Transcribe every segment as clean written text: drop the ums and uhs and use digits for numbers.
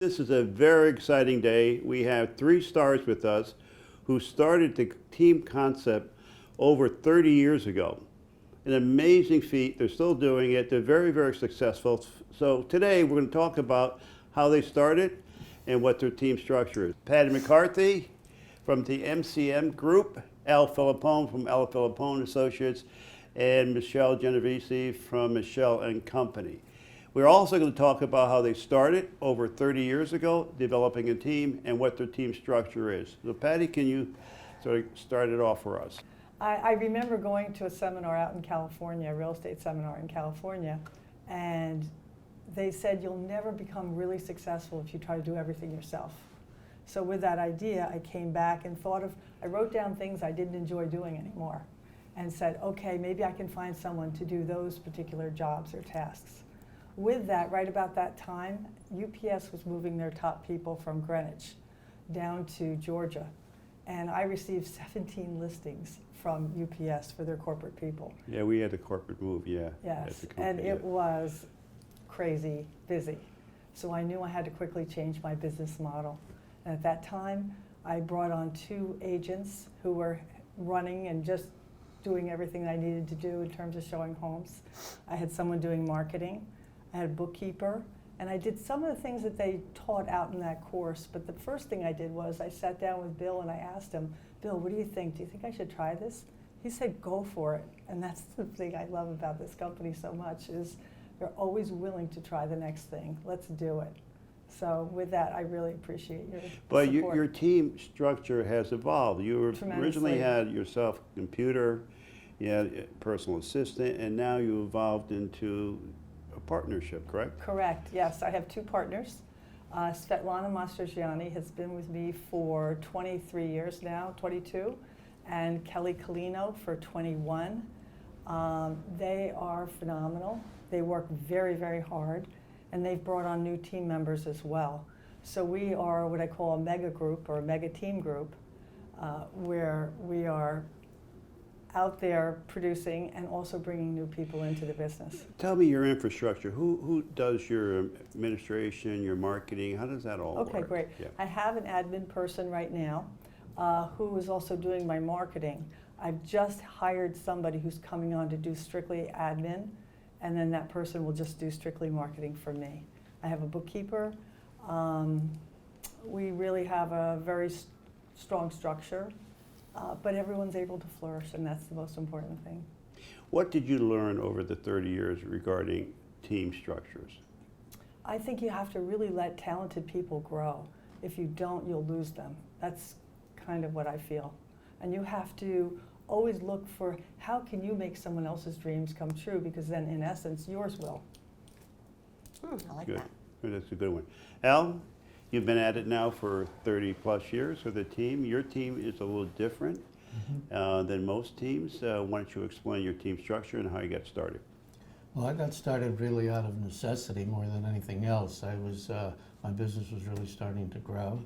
This is a very exciting day. We have three stars with us who started the team concept over 30 years ago. An amazing feat. They're still doing it. They're very, very successful. So today we're going to talk about how they started and what their team structure is. Patty McCarthy from the MCM Group, Al Filippone from Al Filippone Associates, and Michelle Genovesi from Michelle and Company. We're also going to talk about how they started over 30 years ago, developing a team, and what their team structure is. So Patty, can you sort of start it off for us? I remember going to a seminar out in California, a real estate seminar in California, and they said you'll never become really successful if you try to do everything yourself. So with that idea, I came back and I wrote down things I didn't enjoy doing anymore and said, okay, maybe I can find someone to do those particular jobs or tasks. With that, right about that time, UPS was moving their top people from Greenwich down to Georgia. And I received 17 listings from UPS for their corporate people. Yeah, we had a corporate move, yeah. Yes, and it was crazy busy. So I knew I had to quickly change my business model. And at that time, I brought on 2 agents who were running and just doing everything I needed to do in terms of showing homes. I had someone doing marketing. I had a bookkeeper, and I did some of the things that they taught out in that course. But the first thing I did was I sat down with Bill and I asked him, Bill, what do you think? Do you think I should try this? He said, go for it. And that's the thing I love about this company so much is they're always willing to try the next thing. Let's do it. So with that, I really appreciate your support. But your team structure has evolved. You originally had yourself a computer, you had a personal assistant, and now you evolved into a partnership, correct? Correct, yes. I have 2 partners. Svetlana Mastergiani has been with me for 23 years now, 22, and Kelly Colino for 21. They are phenomenal. They work very, very hard, and they've brought on new team members as well. So we are what I call a mega group or a mega team group, where we are out there producing and also bringing new people into the business. Tell me your infrastructure. Who does your administration, your marketing? How does that all work? Okay, great. Yeah. I have an admin person right now who is also doing my marketing. I've just hired somebody who's coming on to do strictly admin, and then that person will just do strictly marketing for me. I have a bookkeeper. We really have a very strong structure. But everyone's able to flourish, and that's the most important thing. What did you learn over the 30 years regarding team structures? I think you have to really let talented people grow. If you don't, you'll lose them. That's kind of what I feel. And you have to always look for how can you make someone else's dreams come true, because then in essence, yours will. I like Good. that. That's a good one. Al, you've been at it now for 30 plus years with the team. Your team is a little different than most teams. Why don't you explain your team structure and how you got started? Well, I got started really out of necessity more than anything else. My business was really starting to grow,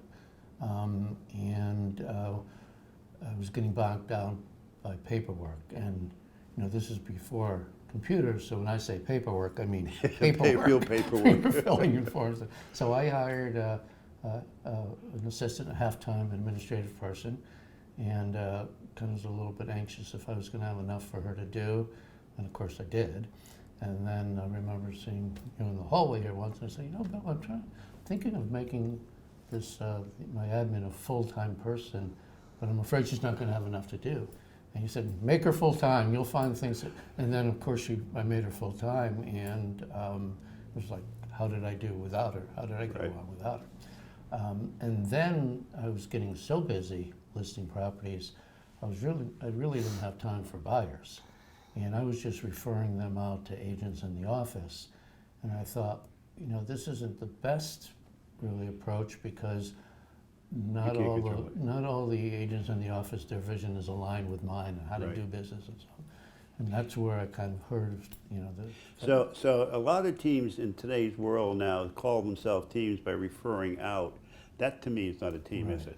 and I was getting bogged down by paperwork. And this is before computers, so when I say paperwork, I mean paperwork. Real paperwork. Filling in forms. So I hired an assistant, a half-time administrative person, and kind of was a little bit anxious if I was going to have enough for her to do, and of course I did. And then I remember seeing in the hallway here once, and I said, Bill, I'm thinking of making this my admin a full-time person, but I'm afraid she's not going to have enough to do. And he said, make her full-time, you'll find things. And then, of course, I made her full-time, and it was like, how did I do without her? How did I get along without her? And then I was getting so busy listing properties, I really didn't have time for buyers. And I was just referring them out to agents in the office. And I thought, this isn't the best really approach, because not all the agents in the office, their vision is aligned with mine and how to do business and so on. And that's where I kind of heard, So a lot of teams in today's world now call themselves teams by referring out. That to me is not a team, is it?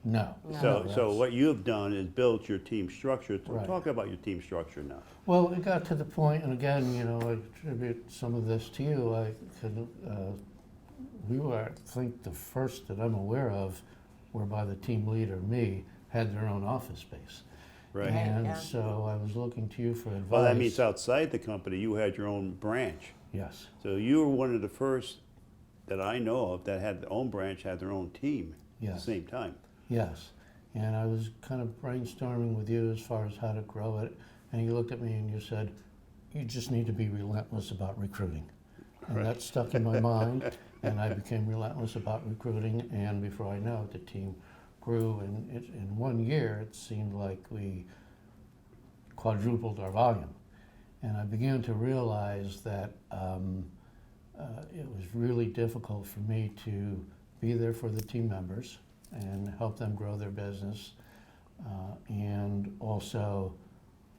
No. So what you have done is build your team structure. So Right. talk about your team structure now. Well, it got to the point, and again, I attribute some of this to you. I could we were, I think, the first that I'm aware of whereby the team leader, me, had their own office space. Right. And yeah. so I was looking to you for advice. Well, that means outside the company, you had your own branch. Yes, So you were one of the first that I know of that had their own branch, had their own team at the Yes. same time. yes. And I was kind of brainstorming with you as far as how to grow it. And you looked at me and you said, you just need to be relentless about recruiting. And Right. that stuck in my mind, and I became relentless about recruiting. And before I know it, the team grew. And in 1 year, it seemed like we quadrupled our volume. And I began to realize that it was really difficult for me to be there for the team members and help them grow their business, and also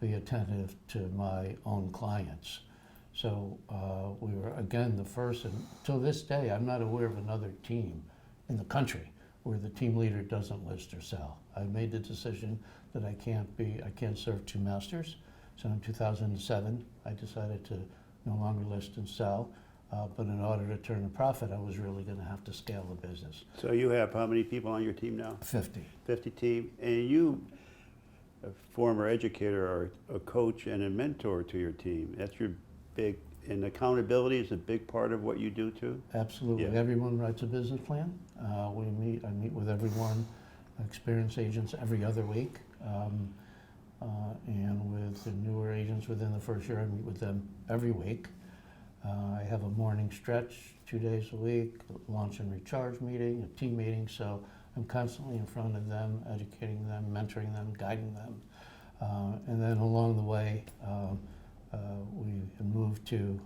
be attentive to my own clients. So we were, again, the first, and till this day, I'm not aware of another team in the country where the team leader doesn't list or sell. I made the decision that I can't serve two masters. So in 2007, I decided to no longer list and sell. But in order to turn a profit, I was really going to have to scale the business. So you have how many people on your team now? 50. 50 team. And you, a former educator, are a coach and a mentor to your team. That's your big, and accountability is a big part of what you do too? Absolutely. Yeah. Everyone writes a business plan. I meet with everyone, experienced agents every other week. And with the newer agents within the first year, I meet with them every week. I have a morning stretch 2 days a week, a launch and recharge meeting, a team meeting, so I'm constantly in front of them, educating them, mentoring them, guiding them. And then along the way, we moved to,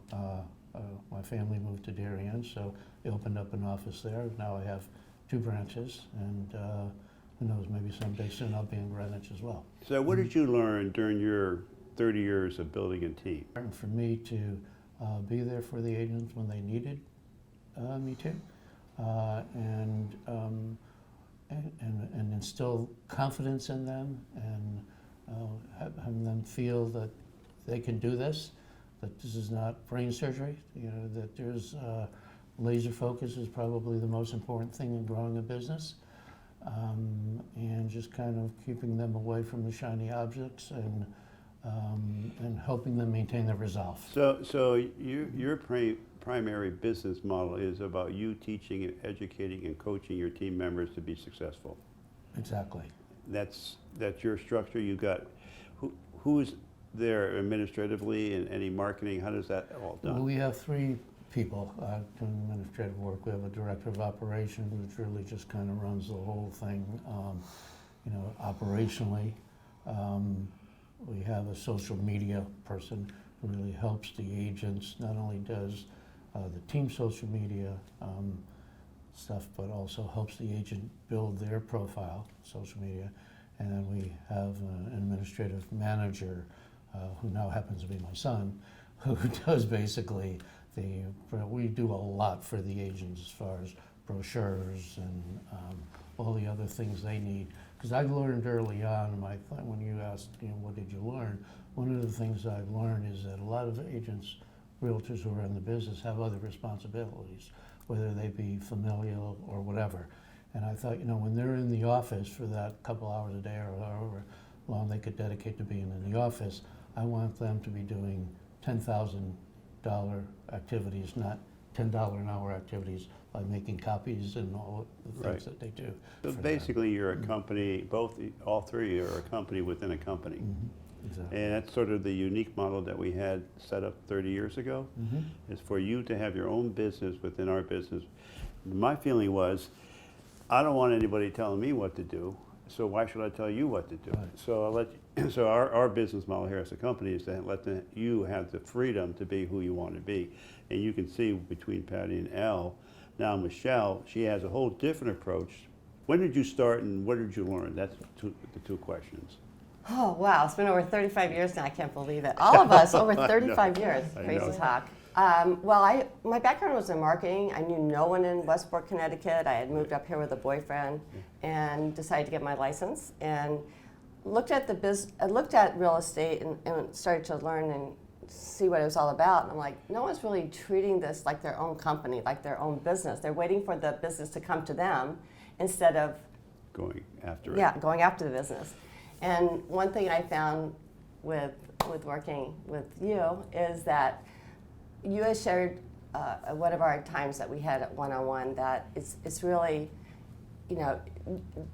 my family moved to Darien, so they opened up an office there. Now I have 2 branches, and who knows, maybe someday soon I'll be in Greenwich as well. So what did you learn during your 30 years of building a team? And for me to be there for the agents when they needed me to, and instill confidence in them, and having them feel that they can do this, that this is not brain surgery, that there's laser focus is probably the most important thing in growing a business, and just kind of keeping them away from the shiny objects and helping them maintain their resolve. So your primary business model is about you teaching and educating and coaching your team members to be successful. Exactly. That's your structure. You got who's there administratively and any marketing? How does that all done? Well, we have 3 people doing administrative work. We have a director of operations, which really just kind of runs the whole thing, operationally. We have a social media person who really helps the agents, not only does the team social media stuff, but also helps the agent build their profile, social media. And then we have an administrative manager who now happens to be my son, who does basically we do a lot for the agents as far as brochures and all the other things they need. Because I learned early on, when you asked, what did you learn? One of the things I've learned is that a lot of agents, realtors who are in the business, have other responsibilities, whether they be familial or whatever. And I thought, when they're in the office for that couple hours a day or however long they could dedicate to being in the office, I want them to be doing $10,000 activities, not $10 an hour activities, by making copies and all the things Right. that they do. So for basically, you're a company. All 3 are a company within a company, them. Exactly. and that's sort of the unique model that we had set up 30 years ago. Is for you to have your own business within our business. My feeling was, I don't want anybody telling me what to do, so why should I tell you what to do? Right. So so our business model here as a company is to let you have the freedom to be who you want to be. And you can see between Patty and Al, now Michelle, she has a whole different approach. When did you start and what did you learn? That's the 2 questions. Oh, wow. It's been over 35 years now. I can't believe it. All of us, over 35 years. I Crazy know. talk. My background was in marketing. I knew no one in Westport, Connecticut. I had moved up here with a boyfriend and decided to get my license and looked at real estate and started to learn and see what it was all about. And I'm like, no one's really treating this like their own company, like their own business. They're waiting for the business to come to them instead of Going after it. yeah, going after the business. And one thing I found with working with you is that you had shared one of our times that we had at one-on-one that it's really, you know,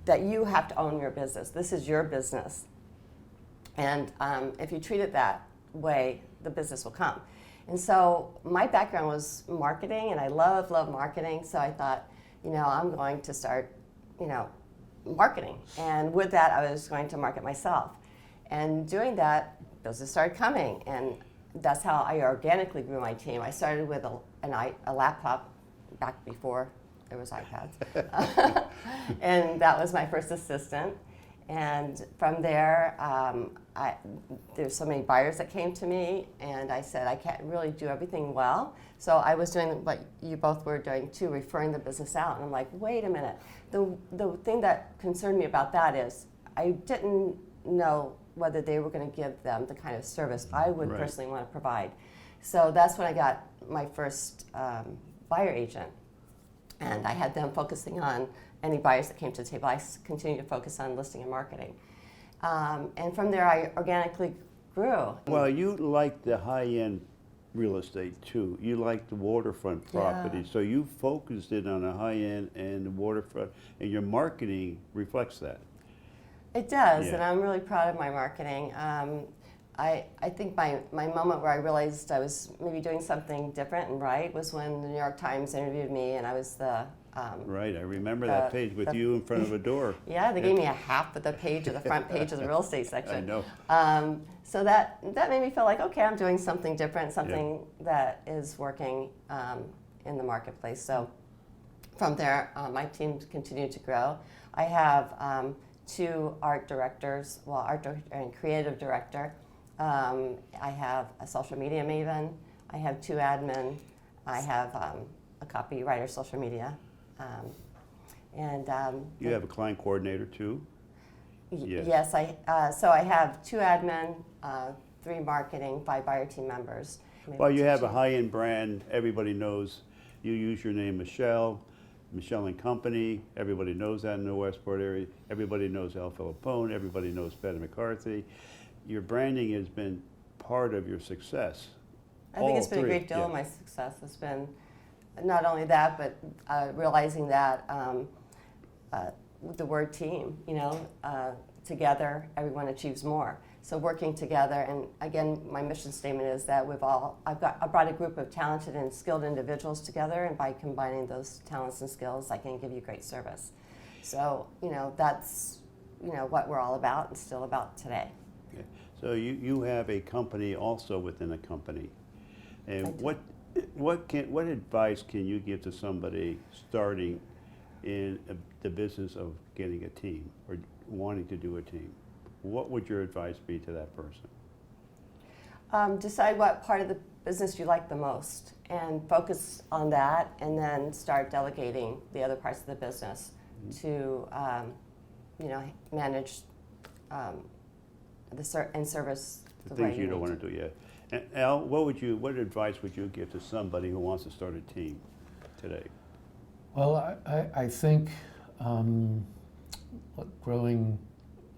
that you have to own your business. This is your business. And if you treat it that way, the business will come. And so my background was marketing, and I love marketing. So I thought, you know, I'm going to start, you know, marketing. And with that, I was going to market myself. And doing that, business started coming. And that's how I organically grew my team. I started with a laptop back before there was iPads. And that was my first assistant. And from there, there's so many buyers that came to me, and I said, I can't really do everything well. So I was doing what you both were doing too, referring the business out. And I'm like, wait a minute. The thing that concerned me about that is I didn't know whether they were going to give them the kind of service I would Right. personally want to provide. So that's when I got my first buyer agent. And I had them focusing on any buyers that came to the table. I continued to focus on listing and marketing. And from there, I organically grew. Well, you like the high-end real estate too. You like the waterfront property. Yeah. So you focused in on the high-end and the waterfront, and your marketing reflects that. It does, Yeah. and I'm really proud of my marketing. I think my moment where I realized I was maybe doing something different and right was when the New York Times interviewed me, and I was the Right, I remember that page with you in front of a door. yeah, they gave me a half of the page of the front page of the real estate section. I know. So that made me feel like, okay, I'm doing something different, something that is working in the marketplace. So from there, my team continued to grow. I have 2 art directors, well, art and creative director. I have a social media maven. I have 2 admin. I have a copywriter, social media. You have a client coordinator too? Yes. Yes, so I have 2 admin, 3 marketing, 5 buyer team members. Well, you have a high-end brand. Everybody knows you use your name, Michelle and Company. Everybody knows that in the Westport area. Everybody knows Al Filippone. Everybody knows Patty McCarthy. Your branding has been part of your success. I think it's All been a three, great deal yeah. of my success. It's been not only that, but realizing that with the word team, you know, together everyone achieves more. So working together, and again, my mission statement is that I brought a group of talented and skilled individuals together, and by combining those talents and skills, I can give you great service. So, you know, that's, you know, what we're all about and still about today. Okay. So you have a company also within a company. And I do. what advice can you give to somebody starting in the business of getting a team or wanting to do a team? What would your advice be to that person? Decide what part of the business you like the most and focus on that, and then start delegating the other parts of the business to, you know, manage and service The the way things you don't need want to do yet. And Al, what advice would you give to somebody who wants to start a team today? Well, I think growing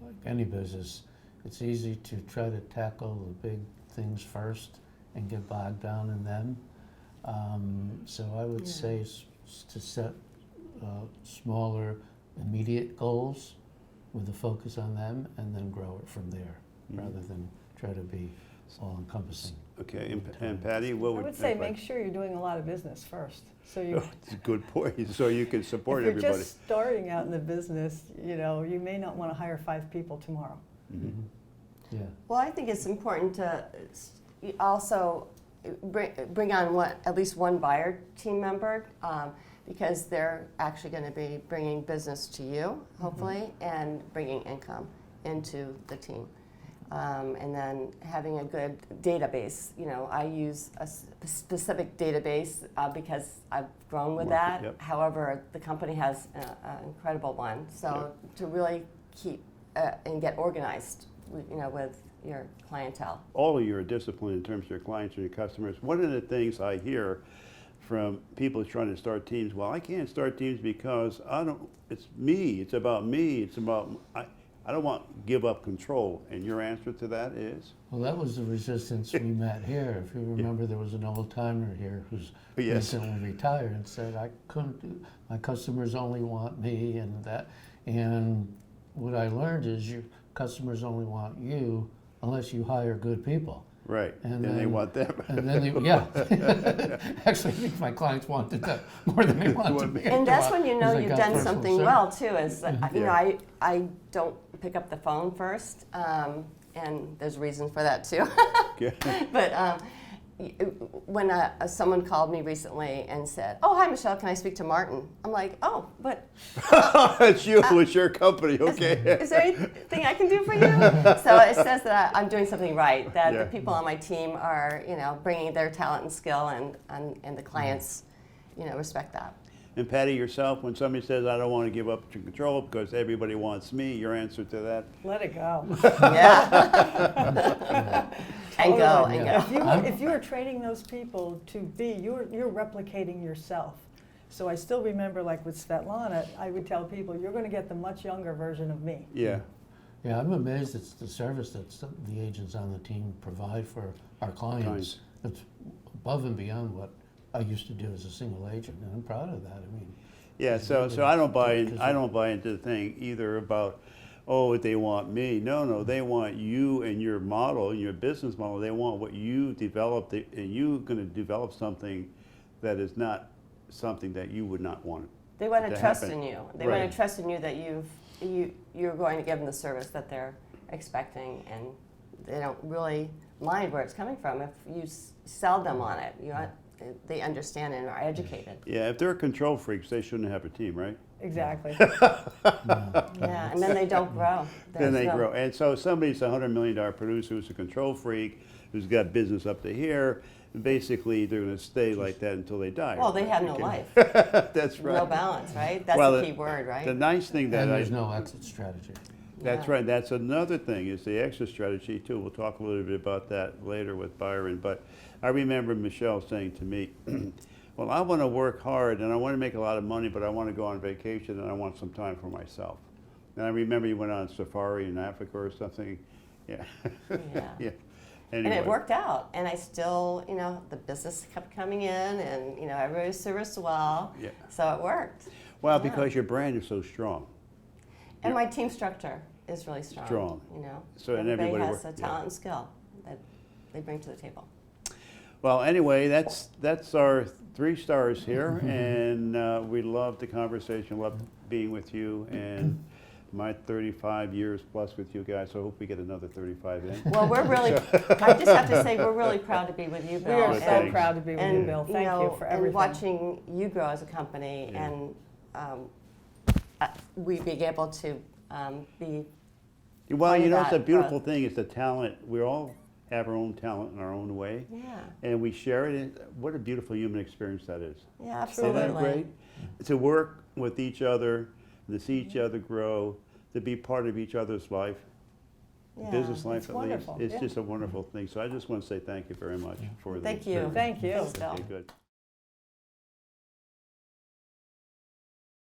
like any business, it's easy to try to tackle the big things first and get bogged down in them. So I would say to set smaller, immediate goals with a focus on them, and then grow it from there, rather than try to be all-encompassing. Okay, and Patty, what I would would say advice- make sure you're doing a lot of business first. So you, It's a good point, so you can support if you're everybody. just starting out in the business, you know, you may not want to hire 5 people tomorrow. Mhm. Yeah. Well, I think it's important to also bring on at least one buyer team member, because they're actually going to be bringing business to you, hopefully, and bringing income into the team. And then having a good database. You know, I use a specific database because I've grown with that. Yep. However, the company has an incredible one. So to really keep and get organized, you know, with your clientele. All of you are disciplined in terms of your clients and your customers. One of the things I hear from people trying to start teams, well, I can't start teams because it's me, it's about me, I don't want to give up control. And your answer to that is? Well, that was the resistance we met here. If you remember, there was an old timer here who's Yes. recently retired and said, I couldn't do, my customers only want me and that. And what I learned is your customers only want you unless you hire good people. Right, and they then- want them. And then, yeah. Actually, I think my clients wanted that more than they wanted me. And that's when you know Because I you've got done personal something service. well too. Is that, you know, Yeah. I don't pick up the phone first, and there's reasons for that too. Yeah. But when someone called me recently and said, "Oh, hi Michelle, can I speak to Martin?" I'm like, "Oh, but It's you, it's your company, okay. is there anything I can do for you?" So it says that I'm doing something right. That Yeah. the people on my team are, you know, bringing their talent and skill, and the clients, you know, respect that. And Patty, yourself, when somebody says, I don't want to give up control because everybody wants me, your answer to that? Let it go. Yeah. And go, Totally. and go. If you are training those people to be, you're replicating yourself. So I still remember, like with Svetlana, I would tell people, you're going to get the much younger version of me. Yeah. Yeah, I'm amazed at the service that the agents on the team provide for our clients. It's above and beyond what I used to do as a single agent, and I'm proud of that. I mean, Yeah, so I don't buy into the thing either about, oh, they want me. No, they want you and your model, your business model. They want what you developed, and you're going to develop something that is not something that you would not want. They want to trust happen. in you. They Right. want to trust in you that you're going to give them the service that they're expecting, and they don't really mind where it's coming from if you sell them on it. They understand and are educated. Yeah, if they're control freaks, they shouldn't have a team, right? Exactly. Yeah, and then they don't grow. Then they There's no- grow. And so somebody's a $100 million producer who's a control freak, who's got business up to here, basically they're going to stay like that until they die. Well, they have no Okay. life, That's right. no balance, right? That's Well, the key word, right? The nice thing that and there's no exit strategy. That's Yeah. right. That's another thing is the exit strategy too. We'll talk a little bit about that later with Byron. But I remember Michelle saying to me, well, I want to work hard and I want to make a lot of money, but I want to go on vacation and I want some time for myself. And I remember you went on safari in Africa or something. Yeah. Yeah. Yeah. And Anyway. it worked out, and I still, you know, the business kept coming in, and, you know, everybody was serviced well, Yeah. so it worked. Well, Yeah. because your brand is so strong. And my team structure is really strong. Strong. You know, So, and everybody everybody has work- a talent yeah. and skill that they bring to the table. Well, anyway, that's our 3 stars here, and we love the conversation, love being with you, and my 35 years plus with you guys, so I hope we get another 35 in. Well, we're really, I just have to say, we're really proud to be with you, We Bill. are Oh, so thanks. proud to be with you, Bill. Thank you for And everything. watching you grow as a company, Yeah. and we being able to be, Well, part you of know, it's a that beautiful growth. thing, is the talent. We all have our own talent in our own way, yeah, and we share it. And what a beautiful human experience that is. yeah, Isn't that absolutely. great? To work with each other, to see each other grow, to be part of each other's life, Yeah. business life it's at wonderful, least. It's yeah. just a wonderful thing. So I just want to say thank you very much for Thank this. you. Thank you. Thanks, Bill. Okay, good.